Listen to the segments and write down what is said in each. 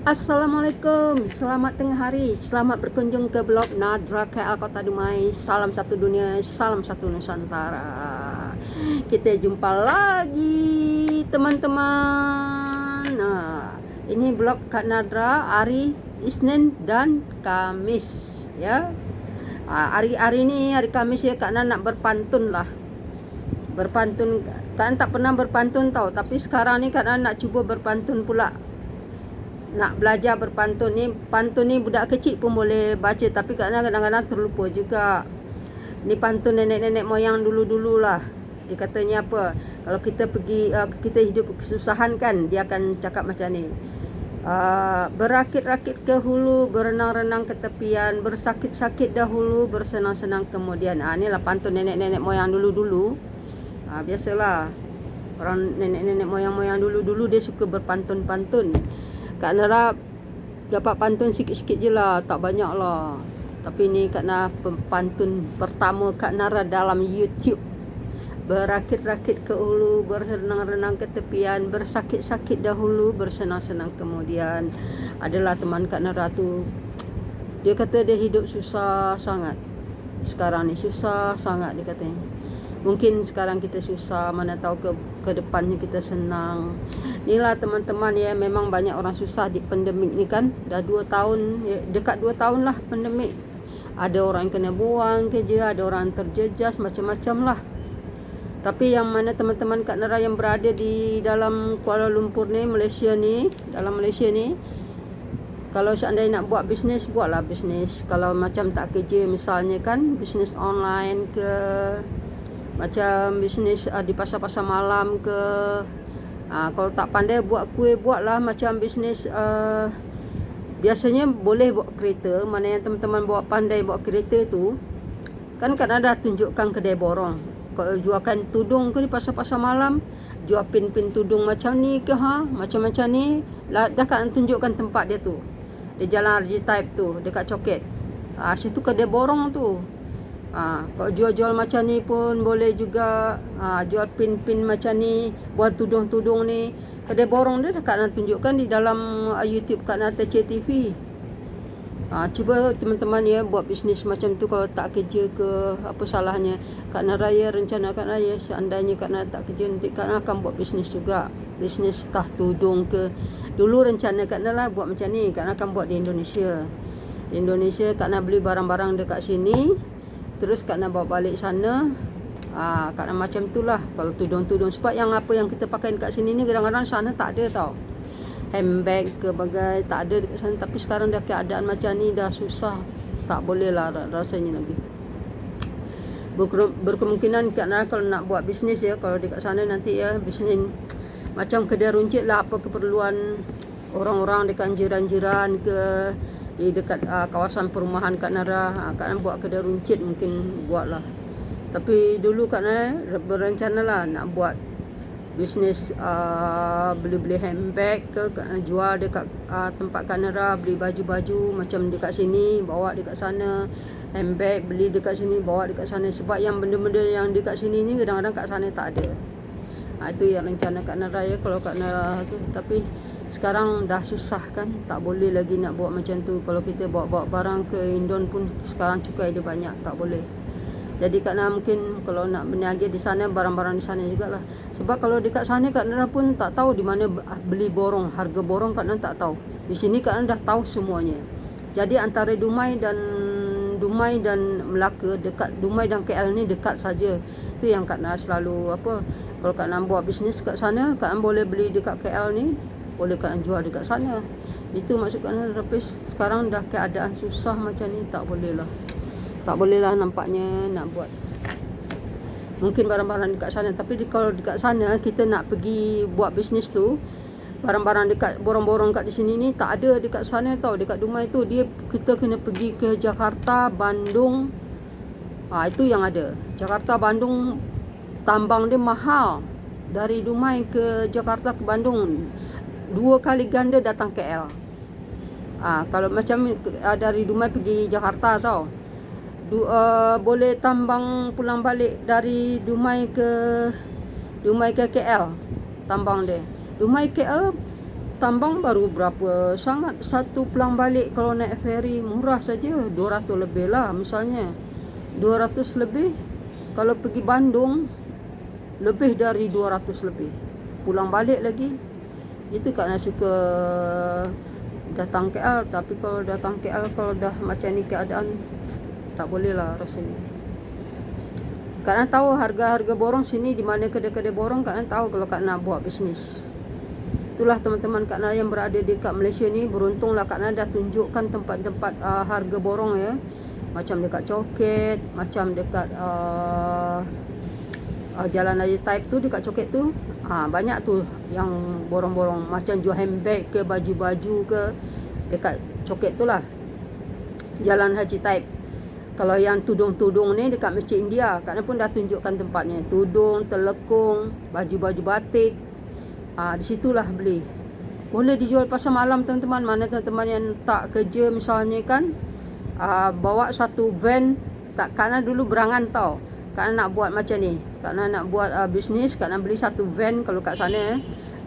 Assalamualaikum, selamat tengah hari, selamat berkunjung ke blog Nadra KL Kota Dumai. Salam satu dunia, salam satu Nusantara. Kita jumpa lagi teman-teman. Ini blog Kak Nadra hari Isnin dan Kamis ya. Hari ini hari Kamis ya, Kak Nadra nak berpantun lah. Berpantun, kan tak pernah berpantun tau, tapi sekarang ni Kak Nadra nak cuba berpantun pula. Nak belajar berpantun ni. Pantun ni budak kecil pun boleh baca, tapi kadang-kadang terlupa juga. Ni pantun nenek-nenek moyang dulu-dulu lah. Dia katanya apa, kalau kita pergi kita hidup kesusahan kan, dia akan cakap macam ni. Berakit-rakit ke hulu, berenang-renang ke tepian, bersakit-sakit dahulu, bersenang-senang kemudian. Ni lah pantun nenek-nenek moyang dulu-dulu. Biasalah, orang nenek-nenek moyang-moyang dulu-dulu dia suka berpantun-pantun. Kak Nara dapat pantun sikit-sikit je lah, tak banyak lah. Tapi ni Kak Nara pantun pertama Kak Nara dalam YouTube. Berakit-rakit ke hulu, berenang-renang ke tepian, bersakit-sakit dahulu, bersenang-senang kemudian. Adalah teman Kak Nara tu, dia kata dia hidup susah sangat. Sekarang ni susah sangat dia katanya. Mungkin sekarang kita susah, mana tahu ke depannya kita senang. Inilah teman-teman ya, memang banyak orang susah di pandemik ni kan. Dah 2 tahun, ya, dekat 2 tahun lah pandemik. Ada orang yang kena buang kerja, ada orang terjejas, macam-macam lah. Tapi yang mana teman-teman Kak Nara yang berada di dalam Kuala Lumpur ni, Malaysia ni, dalam Malaysia ni, kalau seandainya nak buat bisnes, buatlah bisnes. Kalau macam tak kerja misalnya kan, bisnes online ke, macam bisnes di pasar-pasar malam ke. Kalau tak pandai buat kuih, buatlah macam bisnes biasanya boleh buat kereta. Mana yang teman-teman pandai buat kereta tu, kan ada tunjukkan kedai borong. Kalau jualkan tudung ke di pasar-pasar malam, jual pin-pin tudung macam ni ke macam-macam ni, dah kan tunjukkan tempat dia tu. Dia jalan RG Type tu, dekat Coket. Situ kedai borong tu. Kalau jual-jual macam ni pun boleh juga. Jual pin-pin macam ni, buat tudung-tudung ni. Kedai borong dia Kak Nara tunjukkan di dalam YouTube Kak Nara TC TV. Cuba teman-teman ya buat bisnes macam tu. Kalau tak kerja ke, apa salahnya. Kak Nara ya, rencana Kak Nara ya, seandainya Kak Nara tak kerja, nanti Kak Nara akan buat bisnes juga. Bisnes tah tudung ke. Dulu rencana Kak Nara buat macam ni, Kak Nara akan buat di Indonesia. Di Indonesia Kak Nara beli barang-barang dekat sini, terus Kak Nara bawa balik sana. Kak Nara macam tu lah. Kalau tudung-tudung, sebab yang apa yang kita pakai dekat sini ni kadang-kadang sana tak ada tau. Handbag ke bagai tak ada dekat sana. Tapi sekarang dah keadaan macam ni, dah susah. Tak boleh lah rasanya lagi. Berkemungkinan Kak Nara kalau nak buat bisnes ya, kalau dekat sana nanti ya, bisnes macam kedai runcit lah. Apa keperluan orang-orang dekat jiran-jiran ke, di dekat kawasan perumahan Kak Nara, Kak Nara buat kedai runcit mungkin buat lah. Tapi dulu Kak Nara berencana lah nak buat bisnes beli-beli handbag ke, jual dekat tempat Kak Nara, beli baju-baju macam dekat sini, bawa dekat sana. Handbag beli dekat sini, bawa dekat sana. Sebab yang benda-benda yang dekat sini ni kadang-kadang kat sana tak ada. Itu yang rencana Kak Nara ya, kalau Kak Nara tu. Tapi sekarang dah susah kan, tak boleh lagi nak buat macam tu. Kalau kita bawa-bawa barang ke Indon pun sekarang cukai dia banyak, tak boleh. Jadi Kak Nara mungkin kalau nak berniaga di sana, barang-barang di sana jugalah. Sebab kalau dekat sana Kak Nara pun tak tahu di mana beli borong, harga borong Kak Nara tak tahu. Di sini Kak Nara dah tahu semuanya. Jadi antara Dumai dan Melaka, dekat Dumai dan KL ni dekat saja. Itu yang Kak Nara selalu apa, kalau Kak Nara buat bisnes kat sana, Kak Nara boleh beli dekat KL ni, boleh Kak Nara jual dekat sana. Itu maksud Kak Nara. Tapi sekarang dah keadaan susah macam ni, tak boleh lah. Tak boleh lah nampaknya nak buat. Mungkin barang-barang dekat sana. Tapi kalau dekat sana kita nak pergi buat bisnes tu, barang-barang dekat borong-borong kat di sini ni tak ada dekat sana tau. Dekat Dumai tu kita kena pergi ke Jakarta, Bandung. Itu yang ada. Jakarta, Bandung, tambang dia mahal. Dari Dumai ke Jakarta ke Bandung 2 kali ganda datang KL. Kalau macam dari Dumai pergi Jakarta tau, boleh tambang pulang balik dari Dumai ke KL. Tambang dia Dumai KL tambang baru berapa sangat, satu pulang balik kalau naik ferry murah saja 200 lebih lah misalnya, 200 lebih. Kalau pergi Bandung lebih dari 200 lebih, pulang balik lagi. Itu Kak Nak suka datang KL. Tapi kalau datang KL kalau dah macam ni keadaan, tak boleh lah rasanya. Kak Nak tahu harga-harga borong sini, di mana kedai-kedai borong Kak Nak tahu kalau Kak Nak buat bisnes. Itulah teman-teman Kak Nak yang berada di kat Malaysia ni, beruntunglah Kak Nak dah tunjukkan tempat-tempat harga borong ya. Macam dekat Coket, macam dekat Jalan Haji Taib tu, dekat Coket tu banyak tu yang borong-borong. Macam jual handbag ke, baju-baju ke, dekat Coket tu lah, Jalan Haji Taib. Kalau yang tudung-tudung ni dekat Masjid India, Kak Nak pun dah tunjukkan tempatnya. Tudung, telekung, baju-baju batik, di situlah beli. Boleh dijual pasar malam teman-teman. Mana teman-teman yang tak kerja misalnya kan, bawa satu van. Kak Nak dulu berangan tau, Kak Nak buat macam ni. Kak Nak buat bisnes, Kak Nak beli satu van. Kalau kat sana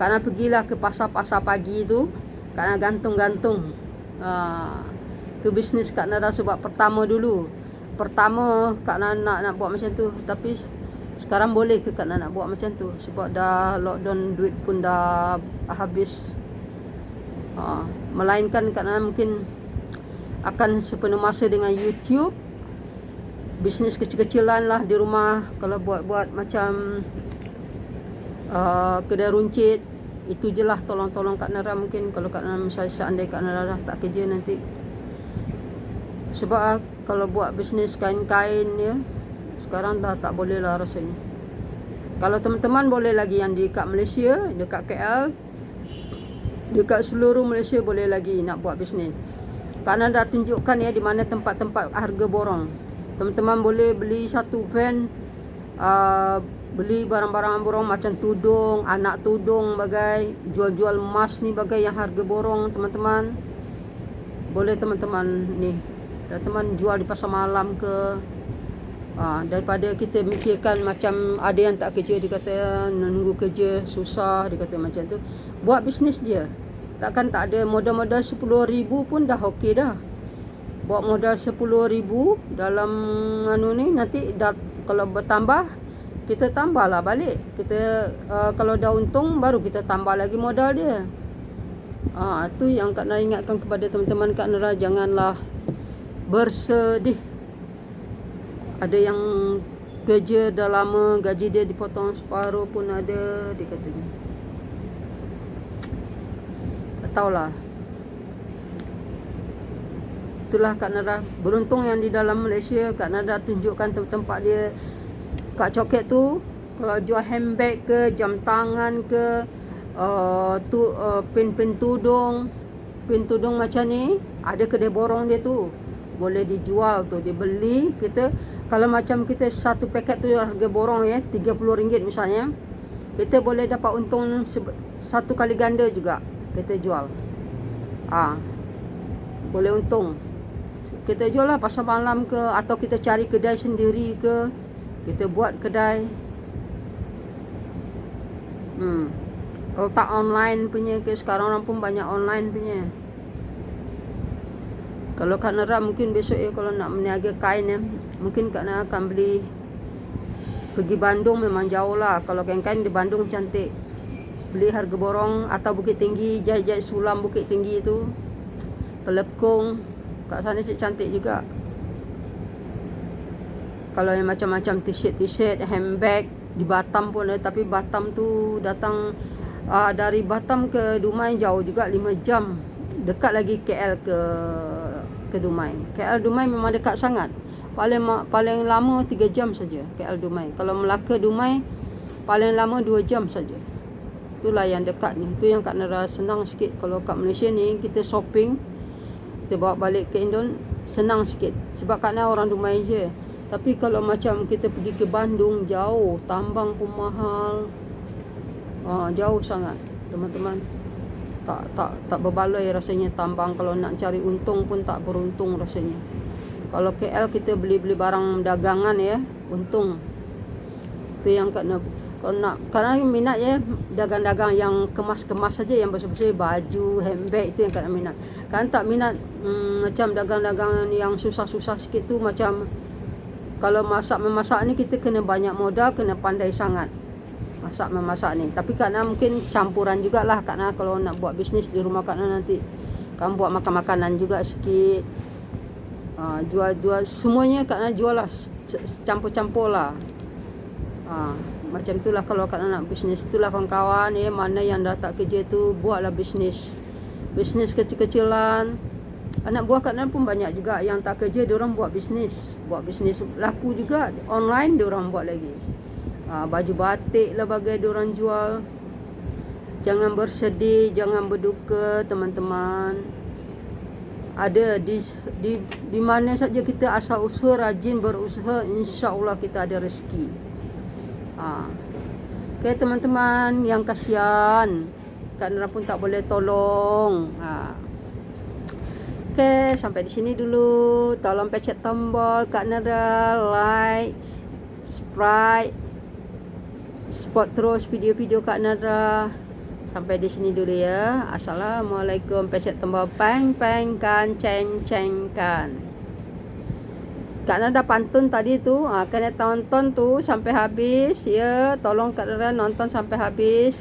Kak Nak pergilah ke pasar-pasar pagi tu, Kak Nak gantung-gantung. Tu bisnes Kak Nak dah sebab pertama dulu. Pertama Kak nak buat macam tu. Tapi sekarang boleh ke Kak Nak buat macam tu? Sebab dah lockdown, duit pun dah habis. Melainkan Kak Nak mungkin akan sepenuh masa dengan YouTube. Bisnes kecil-kecilan lah di rumah. Kalau buat-buat macam kedai runcit, itu je lah tolong-tolong Kak Nara. Mungkin kalau Kak Nara misalnya seandainya Kak Nara dah tak kerja nanti. Sebab kalau buat bisnes kain-kain ya, sekarang dah tak boleh lah rasanya. Kalau teman-teman boleh lagi yang di kat Malaysia, dekat KL, dekat seluruh Malaysia boleh lagi nak buat bisnes. Kak Nara dah tunjukkan ya di mana tempat-tempat harga borong. Teman-teman boleh beli satu van, beli barang-barang borong macam tudung, anak tudung bagai, jual-jual emas ni bagai yang harga borong teman-teman. Boleh teman-teman ni, teman-teman jual di pasar malam ke. Daripada kita mikirkan macam ada yang tak kerja, dia kata nunggu kerja susah, dia kata macam tu. Buat bisnes je. Takkan tak ada modal-modal 10,000 pun dah okey dah. Buat modal 10,000 dalam ni, nanti dah, kalau bertambah kita tambahlah balik. Kita kalau dah untung baru kita tambah lagi modal dia. Tu yang Kak Nara ingatkan kepada teman-teman Kak Nara, janganlah bersedih. Ada yang kerja dah lama, gaji dia dipotong separuh pun ada, dia katanya. Tak tahulah. Itulah Kak Nara. Beruntung yang di dalam Malaysia, Kak Nara tunjukkan tempat dia. Kat Coket tu, kalau jual handbag ke, jam tangan ke, pin-pin tudung, pin tudung macam ni, ada kedai borong dia tu. Boleh dijual tu, dibeli. Kita kalau macam kita satu paket tu harga borong ya, RM30 misalnya, kita boleh dapat untung satu kali ganda juga kita jual. Boleh untung. Kita jual lah pasar malam ke, atau kita cari kedai sendiri ke, kita buat kedai. Kalau tak online punya ke, sekarang orang pun banyak online punya. Kalau Kak Nara mungkin besok ya, kalau nak meniaga kain ya, mungkin Kak Nara akan beli. Pergi Bandung memang jauh lah. Kalau kain-kain di Bandung cantik, beli harga borong. Atau Bukit Tinggi, jahit-jahit sulam Bukit Tinggi tu, telekung kat sana cantik juga. Kalau yang macam-macam t-shirt, handbag di Batam pun ada. Tapi Batam tu datang dari Batam ke Dumai jauh juga, 5 jam. Dekat lagi KL ke Dumai. KL Dumai memang dekat sangat. Paling lama 3 jam saja KL Dumai. Kalau Melaka Dumai paling lama 2 jam saja. Itulah yang dekat ni. Itu yang Kak Nara senang sikit. Kalau kat Malaysia ni kita shopping, kita bawa balik ke Indon, senang sikit. Sebab Kak Nara orang Dumai je. Tapi kalau macam kita pergi ke Bandung, jauh, tambang pun mahal. Jauh sangat teman-teman. Tak berbaloi rasanya tambang. Kalau nak cari untung pun tak beruntung rasanya. Kalau KL kita beli-beli barang dagangan ya, untung. Itu yang Kak Nara. Kalau nak, karena minat ya dagang-dagang yang kemas-kemas saja, yang bersih-bersih, baju, handbag itu yang Kak nak minat. Kan tak minat macam dagang-dagang yang susah-susah sikit tu. Macam kalau memasak ni kita kena banyak modal, kena pandai sangat memasak ni. Tapi Kak nak mungkin campuran jugalah Kak nak kalau nak buat bisnes di rumah Kak nak nanti. Kan buat makan-makanan juga sikit. Jual semuanya Kak nak jual lah, campur-campur lah. Macam itulah kalau Kak nak bisnes. Itulah kawan-kawan mana yang dah tak kerja tu, buatlah bisnes kecil-kecilan. Anak buah Kak Nan pun banyak juga yang tak kerja, diorang buat bisnes laku juga online, diorang buat lagi. Baju batik lah bagai diorang jual. Jangan bersedih, jangan berduka teman-teman. Ada di mana saja kita asal usaha, rajin berusaha, insya-Allah kita ada rezeki. Okay, teman-teman yang kasihan, Kak Nara pun tak boleh tolong. Okay, sampai di sini dulu. Tolong pencet tombol Kak Nara, like, subscribe, support terus video-video Kak Nara. Sampai di sini dulu ya. Assalamualaikum. Pencet tombol peng kan, ceng kan. Kak Nara dah pantun tadi tu, kena tonton tu sampai habis ya. Tolong Kak Nara nonton sampai habis.